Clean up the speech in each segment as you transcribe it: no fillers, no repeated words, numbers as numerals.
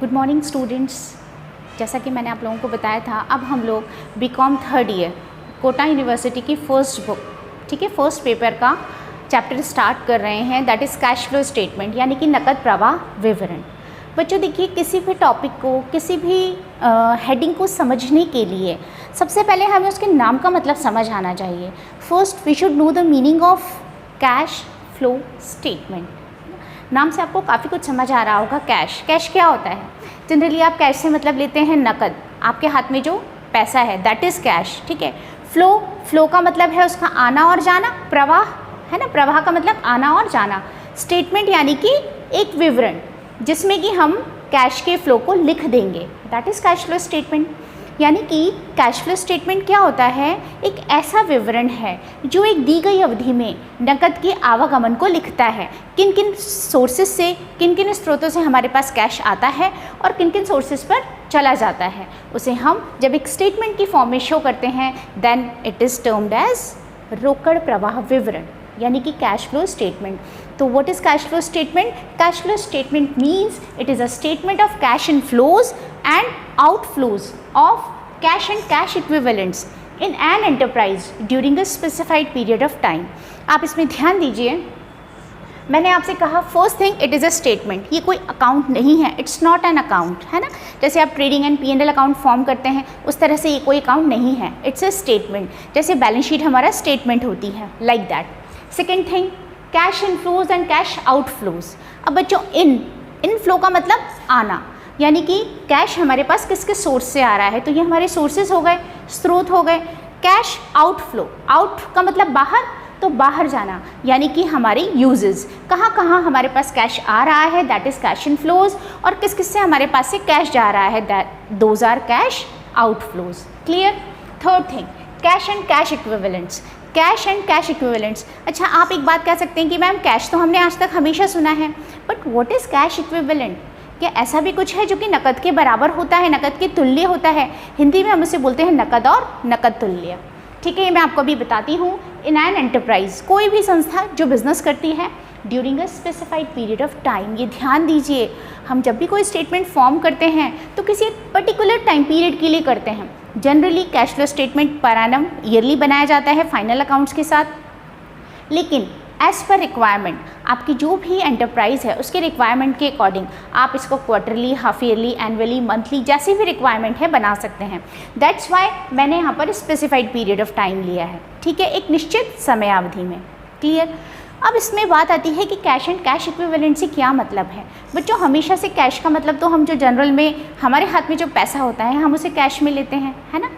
Good morning students. जैसा कि मैंने आप लोगों को बताया था, अब हम लोग BCom third year Kota university की फर्स्ट बुक, ठीक है, फर्स्ट पेपर का चैप्टर स्टार्ट कर रहे हैं, that is cash flow statement, यानी कि नकद प्रवाह विवरण। बच्चों देखिए, किसी भी टॉपिक को, किसी भी हेडिंग को समझने के लिए सबसे पहले हमें उसके नाम का मतलब समझ आना चाहिए। First we should know the meaning of cash flow statement. नाम से आपको काफ़ी कुछ समझ आ रहा होगा। कैश क्या होता है? जनरली आप कैश से मतलब लेते हैं नकद, आपके हाथ में जो पैसा है दैट इज़ कैश, ठीक है। फ्लो का मतलब है उसका आना और जाना, प्रवाह है ना, प्रवाह का मतलब आना और जाना। स्टेटमेंट यानी कि एक विवरण जिसमें कि हम कैश के फ्लो को लिख देंगे, that is cash flow statement. यानी कि कैश फ्लो स्टेटमेंट क्या होता है? एक ऐसा विवरण है जो एक दी गई अवधि में नकद के आवागमन को लिखता है। किन किन सोर्सेज से, किन किन स्रोतों से हमारे पास कैश आता है और किन किन सोर्सेज पर चला जाता है, उसे हम जब एक स्टेटमेंट की फॉर्म में शो करते हैं then it is termed as रोकड़ प्रवाह विवरण, यानी कि कैश फ्लो स्टेटमेंट। तो what is cash flow statement? Cash flow statement means it is a statement of cash inflows and outflows of cash and cash equivalents in an enterprise during a specified period of time. आप इसमें ध्यान दीजिए, मैंने आपसे कहा first thing it is a statement. ये कोई account नहीं है, इट्स नॉट एन अकाउंट, है ना। जैसे आप trading and P&L account form करते हैं उस तरह से ये कोई अकाउंट नहीं है, इट्स अ स्टेटमेंट। जैसे बैलेंस शीट हमारा स्टेटमेंट होती है, like that. Second thing, cash inflows and cash outflows. अब बच्चों इन फ्लो का मतलब आना, यानी कि कैश हमारे पास किस किस सोर्स से आ रहा है, तो ये हमारे सोर्सेज हो गए, स्रोत हो गए। कैश आउटफ्लो, आउट का मतलब बाहर, तो बाहर जाना, यानी कि हमारे यूजेस, कहाँ कहाँ हमारे पास कैश आ रहा है दैट इज़ कैश इनफ्लोज, और किस किस से हमारे पास से कैश जा रहा है that those are cash outflows. Clear? Third thing, cash and cash equivalents. Cash and cash equivalents. अच्छा, आप एक बात कह सकते हैं कि मैम कैश तो हमने आज तक हमेशा सुना है, but what is cash equivalent? क्या ऐसा भी कुछ है जो कि नकद के बराबर होता है, नकद के तुल्य होता है? हिंदी में हम उसे बोलते हैं नकद और नकद तुल्य, ठीक है। ये मैं आपको अभी बताती हूँ। इन एन एंटरप्राइज, कोई भी संस्था जो बिजनेस करती है during a specified period of time, ये ध्यान दीजिए, हम जब भी कोई स्टेटमेंट फॉर्म करते हैं तो किसी पर्टिकुलर टाइम पीरियड के लिए करते हैं। Generally cash flow statement per annum yearly बनाया जाता है फाइनल अकाउंट्स के साथ, लेकिन एज पर रिक्वायरमेंट, आपकी जो भी एंटरप्राइज है उसके रिक्वायरमेंट के अकॉर्डिंग आप इसको quarterly, half yearly, annually, monthly, जैसी भी रिक्वायरमेंट है बना सकते हैं। दैट्स वाई मैंने यहाँ पर स्पेसिफाइड पीरियड ऑफ टाइम लिया है, ठीक है, एक निश्चित समय अवधि में। क्लियर? अब इसमें बात आती है कि कैश एंड कैश इक्विवेलेंट से क्या मतलब है। बच्चों हमेशा से कैश का मतलब तो हम जो जनरल में हमारे हाथ में जो पैसा होता है हम उसे कैश में लेते हैं, है ना।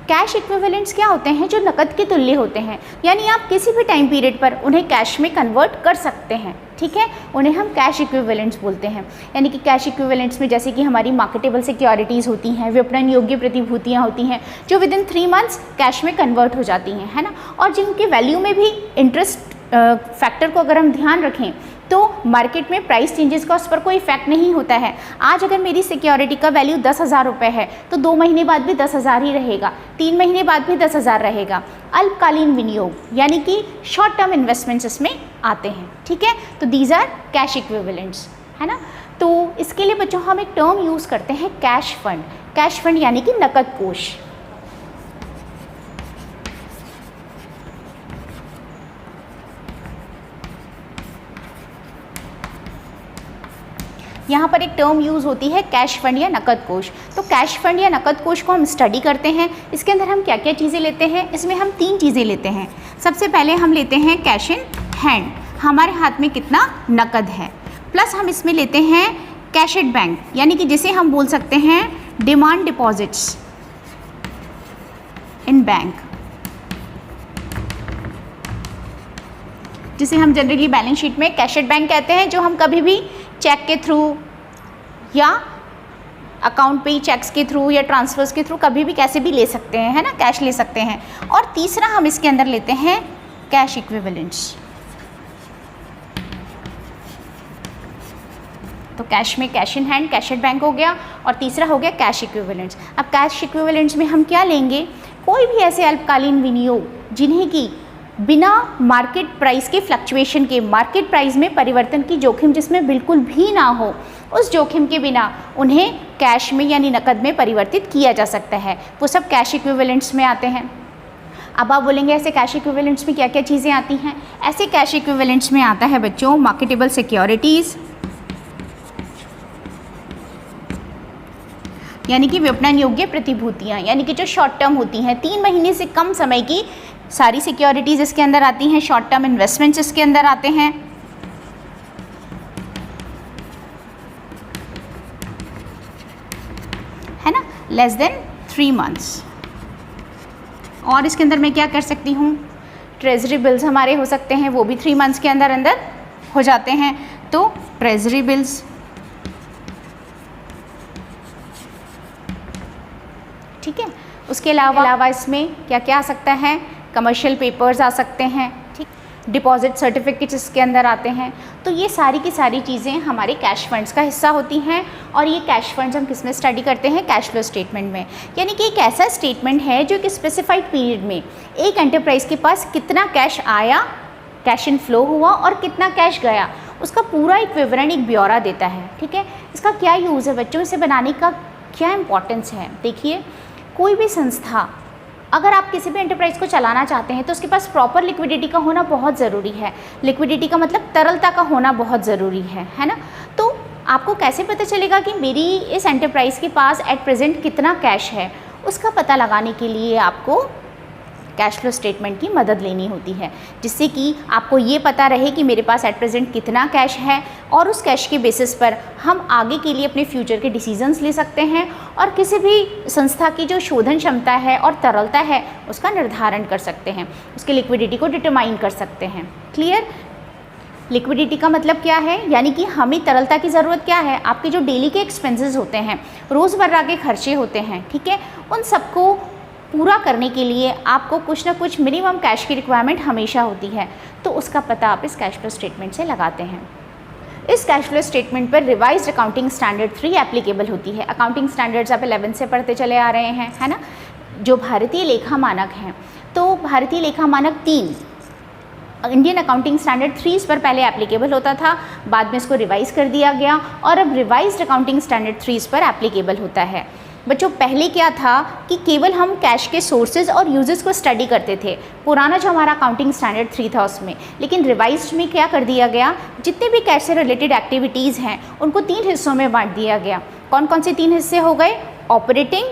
कैश इक्विवेलेंट्स क्या होते हैं? जो नकद के तुल्य होते हैं, यानी आप किसी भी टाइम पीरियड पर उन्हें कैश में कन्वर्ट कर सकते हैं, ठीक है, उन्हें हम कैश इक्विवेलेंट्स बोलते हैं। यानी कि कैश इक्विवेलेंट्स में जैसे कि हमारी मार्केटेबल सिक्योरिटीज़ होती हैं, विपणन योग्य प्रतिभूतियाँ होती हैं जो विदिन 3 मंथ्स कैश में कन्वर्ट हो जाती हैं, है ना। और जिनके वैल्यू में भी इंटरेस्ट फैक्टर को अगर हम ध्यान रखें तो मार्केट में प्राइस चेंजेस का उस पर कोई इफेक्ट नहीं होता है। आज अगर मेरी सिक्योरिटी का वैल्यू 10,000 रुपये है तो 2 महीने बाद भी 10,000 ही रहेगा, 3 महीने बाद भी 10,000 रहेगा। अल्पकालीन विनियोग यानी कि शॉर्ट टर्म इन्वेस्टमेंट्स इसमें आते हैं, ठीक है। तो दीज आर कैश इक्विवेलेंट्स, है ना। तो इसके लिए बच्चों हम एक टर्म यूज़ करते हैं कैश फंड। कैश फंड यानी कि नकद कोष। यहाँ पर एक टर्म यूज़ होती है कैश फंड या नकद कोष। तो कैश फंड या नकद कोष को हम स्टडी करते हैं। इसके अंदर हम क्या क्या चीज़ें लेते हैं? इसमें हम 3 चीज़ें लेते हैं। सबसे पहले हम लेते हैं कैश इन हैंड, हमारे हाथ में कितना नकद है, प्लस हम इसमें लेते हैं कैश एट बैंक, यानी कि जिसे हम बोल सकते हैं डिमांड डिपॉजिट्स इन बैंक, जिसे हम जनरली बैलेंस शीट में कैश एट बैंक कहते हैं, जो हम कभी भी चेक के थ्रू या अकाउंट पे चेक्स के थ्रू या ट्रांसफर्स के थ्रू कभी भी कैसे भी ले सकते हैं, है ना, कैश ले सकते हैं। और तीसरा हम इसके अंदर लेते हैं कैश इक्विवेलेंट्स। तो कैश में cash in hand, cash at bank हो गया, और तीसरा हो गया कैश इक्विवेलेंट्स। अब कैश इक्विवेलेंट्स में हम क्या लेंगे? कोई भी ऐसे अल्पकालीन विनियोग जिन्हें कि बिना मार्केट प्राइस के फ्लक्चुएशन के, मार्केट प्राइस में परिवर्तन की जोखिम जिसमें बिल्कुल भी ना हो, उस जोखिम के बिना उन्हें कैश में यानी नकद में परिवर्तित किया जा सकता है। वो सब कैश इक्विवेलेंट्स में आते हैं। अब आप बोलेंगे ऐसे कैश इक्विवेलेंट्स में क्या क्या चीज़ें आती हैं? ऐसे कैश इक्विवेलेंट्स में आता है बच्चों मार्केटेबल सिक्योरिटीज़, यानी कि विपणन योग्य प्रतिभूतियाँ, यानी कि जो शॉर्ट टर्म होती हैं, 3 महीने से कम समय की सारी सिक्योरिटीज़ इसके अंदर आती हैं। शॉर्ट टर्म इन्वेस्टमेंट्स इसके अंदर आते हैं, है ना, लेस देन 3 मंथ्स। और इसके अंदर मैं क्या कर सकती हूँ, ट्रेजरी बिल्स हमारे हो सकते हैं, वो भी 3 मंथ्स के अंदर अंदर हो जाते हैं। तो ट्रेजरी बिल्स, ठीक है। उसके अलावा इसमें क्या क्या आ सकता है, कमर्शियल पेपर्स आ सकते हैं, ठीक, डिपॉजिट सर्टिफिकेट्स इसके अंदर आते हैं। तो ये सारी की सारी चीज़ें हमारे कैश फंड्स का हिस्सा होती हैं। और ये कैश फंड्स हम किस में स्टडी करते हैं, कैश फ्लो स्टेटमेंट में। यानी कि एक ऐसा स्टेटमेंट है जो एक स्पेसिफाइड पीरियड में एक एंटरप्राइज के पास कितना कैश आया, कैश इन फ्लो हुआ और कितना कैश गया, उसका पूरा एक विवरण, एक ब्यौरा देता है, ठीक है। इसका क्या यूज़ है बच्चों, इसे बनाने का क्या इंपॉर्टेंस है? देखिए, कोई भी संस्था अगर आप किसी भी एंटरप्राइज को चलाना चाहते हैं तो उसके पास प्रॉपर लिक्विडिटी का होना बहुत ज़रूरी है। लिक्विडिटी का मतलब तरलता का होना बहुत ज़रूरी है ना। तो आपको कैसे पता चलेगा कि मेरी इस एंटरप्राइज के पास एट प्रेजेंट कितना कैश है? उसका पता लगाने के लिए आपको कैश फ्लो स्टेटमेंट की मदद लेनी होती है, जिससे कि आपको ये पता रहे कि मेरे पास एट प्रेजेंट कितना कैश है, और उस कैश के बेसिस पर हम आगे के लिए अपने फ्यूचर के डिसीजंस ले सकते हैं और किसी भी संस्था की जो शोधन क्षमता है और तरलता है उसका निर्धारण कर सकते हैं, उसकी लिक्विडिटी को डिटरमाइन कर सकते हैं। क्लियर? लिक्विडिटी का मतलब क्या है, यानी कि हमें तरलता की ज़रूरत क्या है, आपके जो डेली के एक्सपेंसेस होते हैं, रोज़मर्रा के खर्चे होते हैं, ठीक है, उन सबको पूरा करने के लिए आपको कुछ ना कुछ मिनिमम कैश की रिक्वायरमेंट हमेशा होती है। तो उसका पता आप इस कैश फ्लो स्टेटमेंट से लगाते हैं। इस कैश फ्लो स्टेटमेंट पर रिवाइज्ड अकाउंटिंग स्टैंडर्ड 3 एप्लीकेबल होती है। अकाउंटिंग स्टैंडर्ड्स आप 11 से पढ़ते चले आ रहे हैं, है ना, जो भारतीय लेखा मानक हैं। तो भारतीय लेखा मानक 3, इंडियन अकाउंटिंग स्टैंडर्ड 3 इस पर पहले एप्लीकेबल होता था, बाद में इसको रिवाइज़ कर दिया गया और अब रिवाइज्ड अकाउंटिंग स्टैंडर्ड 3 इस पर एप्लीकेबल होता है। बच्चों, पहले क्या था कि केवल हम कैश के सोर्सेज और यूजेस को स्टडी करते थे, पुराना जो हमारा अकाउंटिंग स्टैंडर्ड 3 था उसमें। लेकिन रिवाइज्ड में क्या कर दिया गया, जितने भी कैश से रिलेटेड एक्टिविटीज़ हैं उनको 3 हिस्सों में बांट दिया गया। कौन कौन से 3 हिस्से हो गए? ऑपरेटिंग,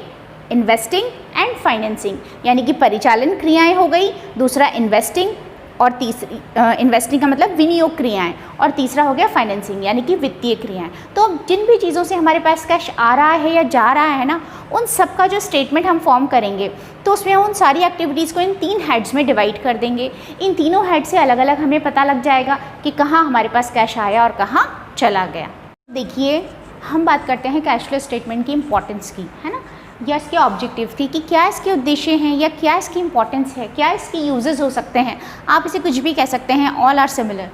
इन्वेस्टिंग एंड फाइनेंसिंग, यानी कि परिचालन क्रियाएँ हो गई, दूसरा इन्वेस्टिंग, और तीसरी इन्वेस्टिंग का मतलब विनियोग क्रियाएं, और तीसरा हो गया फाइनेंसिंग यानी कि वित्तीय क्रियाएं। तो अब जिन भी चीज़ों से हमारे पास कैश आ रहा है या जा रहा है ना, उन सब का जो स्टेटमेंट हम फॉर्म करेंगे तो उसमें उन सारी एक्टिविटीज़ को इन 3 हेड्स में डिवाइड कर देंगे। इन तीनों हेड से अलग अलग हमें पता लग जाएगा कि कहाँ हमारे पास कैश आया और कहाँ चला गया। देखिए, हम बात करते हैं कैश फ्लो स्टेटमेंट की इम्पोर्टेंस की, है ना, या इसके ऑब्जेक्टिव की, कि क्या इसके उद्देश्य हैं या क्या इसकी इंपॉर्टेंस है, क्या इसके यूजेस हो सकते हैं। आप इसे कुछ भी कह सकते हैं, all are similar.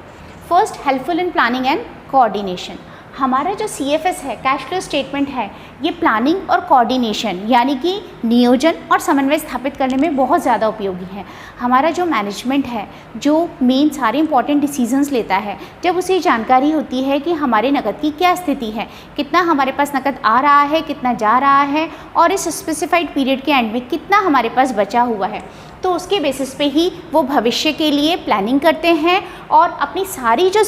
First, helpful in planning and coordination. हमारा जो CFS है, कैश फ्लो स्टेटमेंट है, ये प्लानिंग और कोऑर्डिनेशन यानी कि नियोजन और समन्वय स्थापित करने में बहुत ज़्यादा उपयोगी है। हमारा जो मैनेजमेंट है, जो मेन सारे इंपॉर्टेंट डिसीजंस लेता है, जब उसे जानकारी होती है कि हमारे नकद की क्या स्थिति है, कितना हमारे पास नकद आ रहा है, कितना जा रहा है, और इस स्पेसिफाइड पीरियड के एंड में कितना हमारे पास बचा हुआ है, तो उसके बेसिस पे ही वो भविष्य के लिए प्लानिंग करते हैं और अपनी सारी जो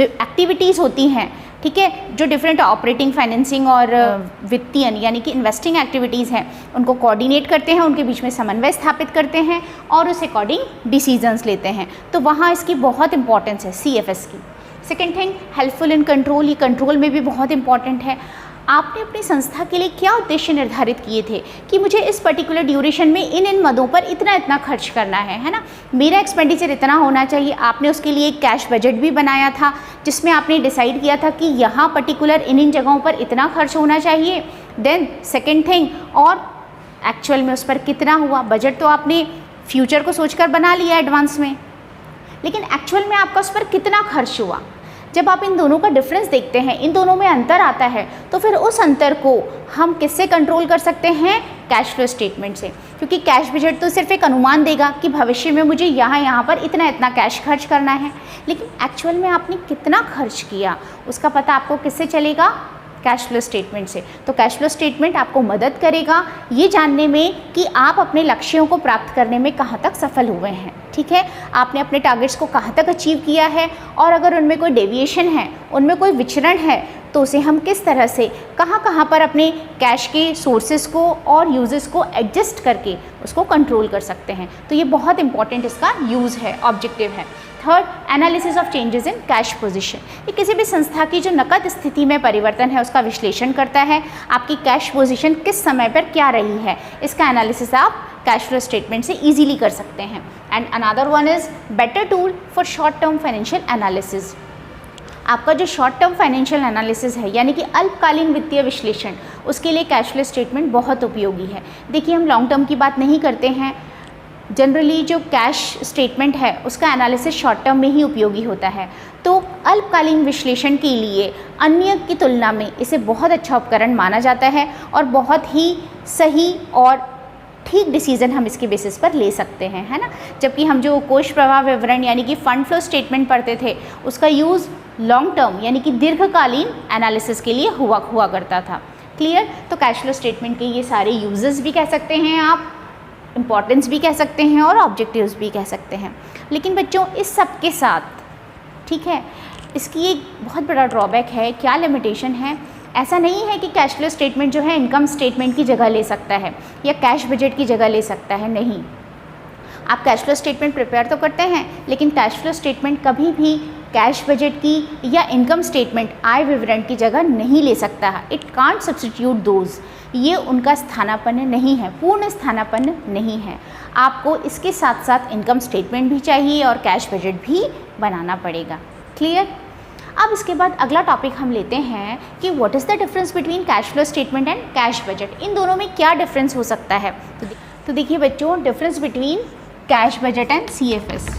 एक्टिविटीज़ होती हैं, ठीक है, जो डिफरेंट ऑपरेटिंग, फाइनेंसिंग और वित्तीय यानी कि इन्वेस्टिंग एक्टिविटीज़ हैं, उनको कोऑर्डिनेट करते हैं, उनके बीच में समन्वय स्थापित करते हैं और उस अकॉर्डिंग डिसीजंस लेते हैं। तो वहाँ इसकी बहुत इंपॉर्टेंस है CFS की। Second thing, helpful in control. ये कंट्रोल में भी बहुत इंपॉर्टेंट है। आपने अपनी संस्था के लिए क्या उद्देश्य निर्धारित किए थे कि मुझे इस पर्टिकुलर ड्यूरेशन में इन मदों पर इतना खर्च करना है ना, मेरा एक्सपेंडिचर इतना होना चाहिए। आपने उसके लिए एक कैश बजट भी बनाया था जिसमें आपने डिसाइड किया था कि यहाँ पर्टिकुलर इन जगहों पर इतना खर्च होना चाहिए। देन सेकेंड थिंग, और एक्चुअल में उस पर कितना हुआ। बजट तो आपने फ्यूचर को सोचकर बना लिया एडवांस में, लेकिन एक्चुअल में आपका उस पर कितना खर्च हुआ। जब आप इन दोनों का डिफरेंस देखते हैं, इन दोनों में अंतर आता है, तो फिर उस अंतर को हम किससे कंट्रोल कर सकते हैं? कैश फ्लो स्टेटमेंट से। क्योंकि कैश बजट तो सिर्फ एक अनुमान देगा कि भविष्य में मुझे यहाँ पर इतना कैश खर्च करना है, लेकिन एक्चुअल में आपने कितना खर्च किया उसका पता आपको किससे चलेगा? कैश फ्लो स्टेटमेंट से। तो कैश फ्लो स्टेटमेंट आपको मदद करेगा ये जानने में कि आप अपने लक्ष्यों को प्राप्त करने में कहाँ तक सफल हुए हैं। ठीक है, आपने अपने टारगेट्स को कहाँ तक अचीव किया है, और अगर उनमें कोई डेविएशन है, उनमें कोई विचरण है, तो उसे हम किस तरह से कहाँ पर अपने कैश के सोर्सेज को और यूजेस को एडजस्ट करके उसको कंट्रोल कर सकते हैं। तो ये बहुत इंपॉर्टेंट इसका यूज़ है, ऑब्जेक्टिव है। Third, analysis of changes in cash position. ये किसी भी संस्था की जो नकद स्थिति में परिवर्तन है उसका विश्लेषण करता है। आपकी कैश पोजीशन किस समय पर क्या रही है, इसका एनालिसिस आप कैश फ्लो स्टेटमेंट से इजीली कर सकते हैं। And another one is better tool for short term financial analysis. आपका जो शॉर्ट टर्म फाइनेंशियल एनालिसिस है, यानी कि अल्पकालीन वित्तीय विश्लेषण, उसके लिए कैश फ्लो स्टेटमेंट बहुत उपयोगी है। देखिए, हम लॉन्ग टर्म की बात नहीं करते हैं, जनरली जो कैश स्टेटमेंट है उसका एनालिसिस शॉर्ट टर्म में ही उपयोगी होता है। तो अल्पकालीन विश्लेषण के लिए अन्य की तुलना में इसे बहुत अच्छा उपकरण माना जाता है और बहुत ही सही और ठीक डिसीजन हम इसके बेसिस पर ले सकते हैं, है ना। जबकि हम जो कोष प्रवाह विवरण यानी कि फंड फ्लो स्टेटमेंट पढ़ते थे, उसका यूज़ लॉन्ग टर्म यानी कि दीर्घकालीन एनालिसिस के लिए हुआ करता था। क्लियर। तो कैश फ्लो स्टेटमेंट के ये सारे यूजेस भी कह सकते हैं आप, इम्पॉर्टेंस भी कह सकते हैं और ऑब्जेक्टिव्स भी कह सकते हैं। लेकिन बच्चों, इस सब के साथ, ठीक है, इसकी एक बहुत बड़ा ड्रॉबैक है। क्या लिमिटेशन है? ऐसा नहीं है कि कैश फ्लो स्टेटमेंट जो है इनकम स्टेटमेंट की जगह ले सकता है या कैश बजट की जगह ले सकता है। नहीं, आप कैश फ्लो स्टेटमेंट प्रिपेयर तो करते हैं, लेकिन कैश फ्लो स्टेटमेंट कभी भी कैश बजट की या इनकम स्टेटमेंट आय विवरण की जगह नहीं ले सकता है। It can't substitute those. ये उनका स्थानापन्न नहीं है, पूर्ण स्थानापन्न नहीं है। आपको इसके साथ साथ इनकम स्टेटमेंट भी चाहिए और कैश बजट भी बनाना पड़ेगा। क्लियर। अब इसके बाद अगला टॉपिक हम लेते हैं कि what is the difference between cash flow statement and cash budget. इन दोनों में क्या डिफरेंस हो सकता है? तो देखिए बच्चों, difference between cash budget and CFS।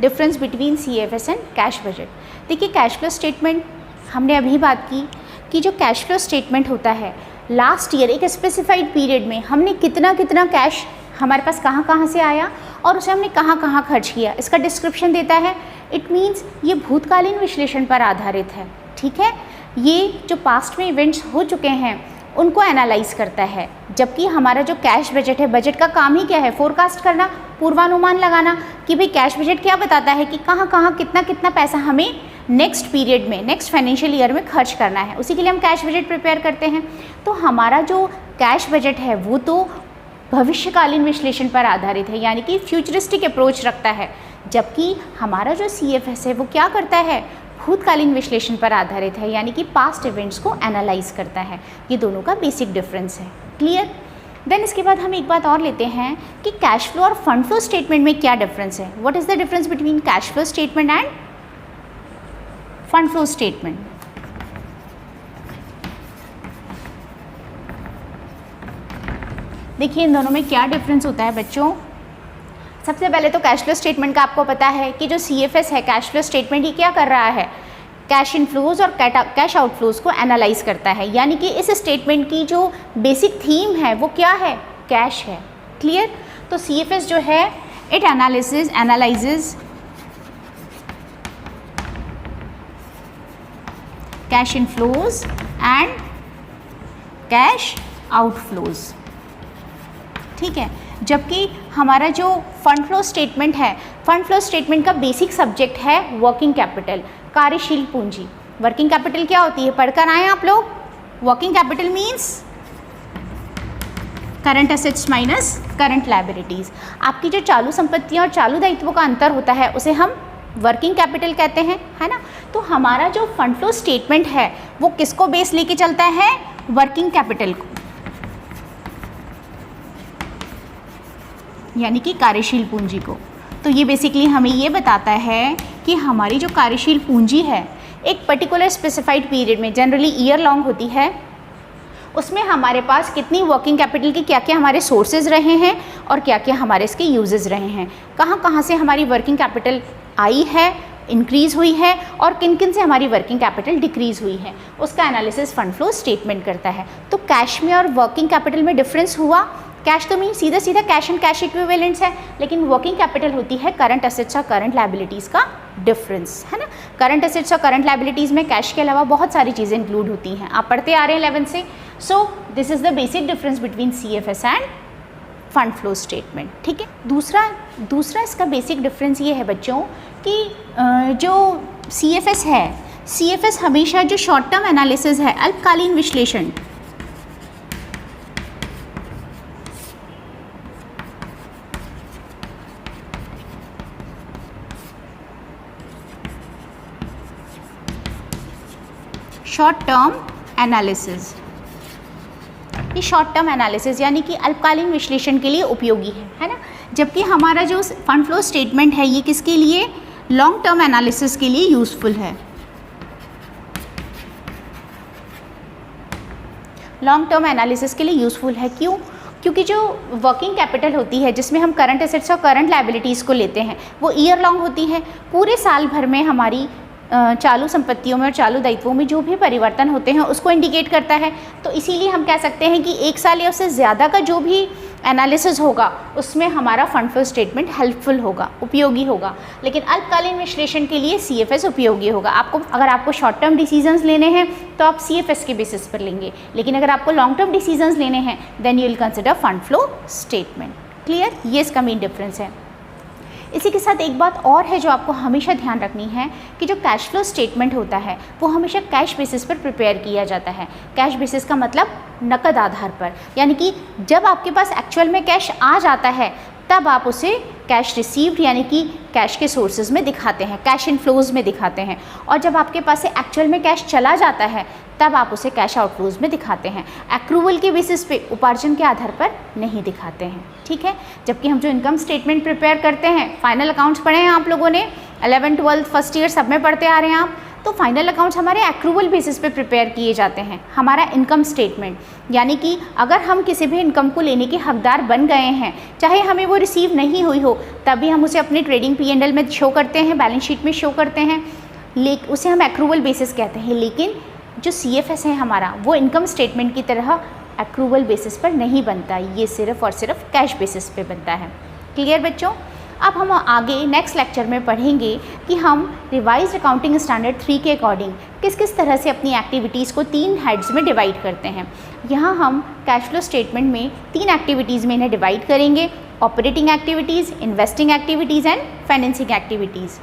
Difference between CFS and cash budget. देखिए, कैश फ्लो स्टेटमेंट हमने अभी बात की कि जो कैश फ्लो स्टेटमेंट होता है, लास्ट ईयर एक स्पेसिफाइड पीरियड में हमने कितना कैश हमारे पास कहाँ से आया और उसे हमने कहाँ खर्च किया, इसका डिस्क्रिप्शन देता है। इट मीन्स ये भूतकालीन विश्लेषण पर आधारित है। ठीक है, ये जो पास्ट में इवेंट्स हो चुके हैं उनको एनालाइज करता है। जबकि हमारा जो कैश बजट है, बजट का काम ही क्या है? फोरकास्ट करना, पूर्वानुमान लगाना कि भाई कैश बजट क्या बताता है कि कहाँ कितना पैसा हमें नेक्स्ट पीरियड में, नेक्स्ट फाइनेंशियल ईयर में खर्च करना है। उसी के लिए हम कैश बजट प्रिपेयर करते हैं। तो हमारा जो कैश बजट है वो तो भविष्यकालीन विश्लेषण पर आधारित है, यानी कि फ्यूचरिस्टिक अप्रोच रखता है। जबकि हमारा जो CFS है वो क्या करता है? भूतकालीन विश्लेषण पर आधारित है, यानी कि पास्ट इवेंट्स को एनालाइज करता है। ये दोनों का बेसिक डिफरेंस है। क्लियर। देन इसके बाद हम एक बात और लेते हैं कि कैश फ्लो और फंड फ्लो स्टेटमेंट में क्या डिफरेंस है। What is the difference between cash flow statement end fund flow statement. देखिए, इन दोनों में क्या डिफरेंस होता है बच्चों। सबसे पहले तो कैश फ्लो स्टेटमेंट का आपको पता है कि जो CFS है, कैश फ्लो स्टेटमेंट, ये क्या कर रहा है? कैश इनफ्लोज और कैश आउटफ्लोज को एनालाइज करता है। यानी कि इस स्टेटमेंट की जो बेसिक थीम है वो क्या है? कैश है। क्लियर। तो CFS जो है, it analyses cash inflows and cash outflows. ठीक है। जबकि हमारा जो फंड फ्लो स्टेटमेंट है, फंड फ्लो स्टेटमेंट का बेसिक सब्जेक्ट है वर्किंग कैपिटल, कार्यशील पूंजी। वर्किंग कैपिटल क्या होती है? पढ़कर आए आप लोग। Working capital means current assets minus current liabilities. आपकी जो चालू संपत्तियाँ और चालू दायित्वों का अंतर होता है उसे हम वर्किंग कैपिटल कहते हैं, है ना। तो हमारा जो फंड फ्लो स्टेटमेंट है वो किसको बेस लेके चलता है? वर्किंग कैपिटल को, यानी कि कार्यशील पूंजी को। तो ये बेसिकली हमें ये बताता है कि हमारी जो कार्यशील पूंजी है एक पर्टिकुलर स्पेसिफाइड पीरियड में, जनरली ईयर लॉन्ग होती है, उसमें हमारे पास कितनी वर्किंग कैपिटल की क्या क्या हमारे सोर्सेज रहे हैं और क्या क्या हमारे इसके यूजेस रहे हैं, कहाँ कहाँ से हमारी वर्किंग कैपिटल आई है, इंक्रीज़ हुई है, और किन किन से हमारी वर्किंग कैपिटल डिक्रीज़ हुई है, उसका एनालिसिस फंड फ्लो स्टेटमेंट करता है। तो कैश में और वर्किंग कैपिटल में डिफरेंस हुआ। कैश तो मीन सीधा सीधा कैश एंड कैश इक्विवेलेंट्स है, लेकिन वर्किंग कैपिटल होती है करंट असेट्स और करंट लायबिलिटीज़ का डिफरेंस, है ना। करंट असेट्स और करंट लायबिलिटीज़ में कैश के अलावा बहुत सारी चीज़ें इंक्लूड होती हैं, आप पढ़ते आ रहे हैं 11 से। So this is the basic difference between CFS end fund flow statement, ठीक है। दूसरा इसका बेसिक डिफरेंस ये है बच्चों कि जो CFS है, CFS हमेशा जो शॉर्ट टर्म एनालिसिस है, अल्पकालीन विश्लेषण, शॉर्ट टर्म एनालिसिस, ये शॉर्ट टर्म एनालिसिस यानी कि अल्पकालीन विश्लेषण के लिए उपयोगी है ना। जबकि हमारा जो फंड फ्लो स्टेटमेंट है ये किसके लिए, लॉन्ग टर्म एनालिसिस के लिए यूज़फुल है। लॉन्ग टर्म एनालिसिस के लिए यूज़फुल है, क्यों? क्योंकि जो वर्किंग कैपिटल होती है जिसमें हम करंट एसेट्स और करंट लायबिलिटीज़ को लेते हैं वो ईयर लॉन्ग होती है। पूरे साल भर में हमारी चालू संपत्तियों में और चालू दायित्वों में जो भी परिवर्तन होते हैं उसको इंडिकेट करता है। तो इसीलिए हम कह सकते हैं कि एक साल या उससे ज़्यादा का जो भी एनालिसिस होगा उसमें हमारा फंड फ्लो स्टेटमेंट हेल्पफुल होगा, उपयोगी होगा। लेकिन अल्पकालीन विश्लेषण के लिए CFS उपयोगी होगा। अगर आपको शॉर्ट टर्म डिसीजंस लेने हैं तो आप CFS के बेसिस पर लेंगे, लेकिन अगर आपको लॉन्ग टर्म डिसीजंस लेने हैं then you will consider fund flow statement. Clear? ये इसका मेन डिफरेंस है। इसी के साथ एक बात और है जो आपको हमेशा ध्यान रखनी है कि जो कैश फ्लो स्टेटमेंट होता है वो हमेशा कैश बेसिस पर प्रिपेयर किया जाता है। कैश बेसिस का मतलब नकद आधार पर, यानी कि जब आपके पास एक्चुअल में कैश आ जाता है तब आप उसे कैश रिसीव्ड यानी कि कैश के सोर्सेज में दिखाते हैं, कैश इनफ्लोज में दिखाते हैं। और जब आपके पास से एक्चुअल में कैश चला जाता है तब आप उसे कैश आउटफ्लोज में दिखाते हैं। एक्रूवल के बेसिस पे, उपार्जन के आधार पर नहीं दिखाते हैं, ठीक है। जबकि हम जो इनकम स्टेटमेंट प्रिपेयर करते हैं, फाइनल अकाउंट्स पढ़े हैं आप लोगों ने, 11th 12th फर्स्ट ईयर सब में पढ़ते आ रहे हैं आप, तो फाइनल अकाउंट्स हमारे एक्रूवल बेसिस पे प्रिपेयर किए जाते हैं। हमारा इनकम स्टेटमेंट यानी कि अगर हम किसी भी इनकम को लेने के हकदार बन गए हैं, चाहे हमें वो रिसीव नहीं हुई हो, तभी हम उसे अपने ट्रेडिंग P&L में शो करते हैं, बैलेंस शीट में शो करते हैं, उसे हम एक्रूवल बेसिस कहते हैं। लेकिन जो CFS है हमारा वो इनकम स्टेटमेंट की तरह एक्रूवल बेसिस पर नहीं बनता, ये सिर्फ और सिर्फ कैश बेसिस पे बनता है। क्लियर बच्चों? अब हम आगे नेक्स्ट लेक्चर में पढ़ेंगे कि हम रिवाइज्ड अकाउंटिंग स्टैंडर्ड 3 के अकॉर्डिंग किस किस तरह से अपनी एक्टिविटीज़ को 3 हेड्स में डिवाइड करते हैं। यहाँ हम कैश फ्लो स्टेटमेंट में 3 एक्टिविटीज़ में इन्हें डिवाइड करेंगे, operating activities, investing activities and financing activities,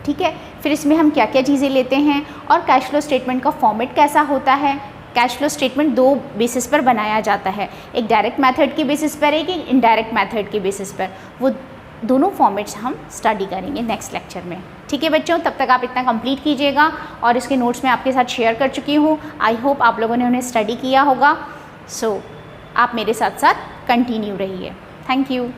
ठीक है। फिर इसमें हम क्या क्या चीज़ें लेते हैं और कैश फ्लो स्टेटमेंट का फॉर्मेट कैसा होता है। कैश फ्लो स्टेटमेंट 2 बेसिस पर बनाया जाता है, एक डायरेक्ट मेथड के बेसिस पर, एक इनडायरेक्ट मेथड के बेसिस पर। वो दोनों फॉर्मेट्स हम स्टडी करेंगे नेक्स्ट लेक्चर में, ठीक है बच्चों। तब तक आप इतना कंप्लीट कीजिएगा और इसके नोट्स मैं आपके साथ शेयर कर चुकी हूँ। आई होप आप लोगों ने उन्हें स्टडी किया होगा। सो आप मेरे साथ साथ कंटिन्यू रहिए। Thank you.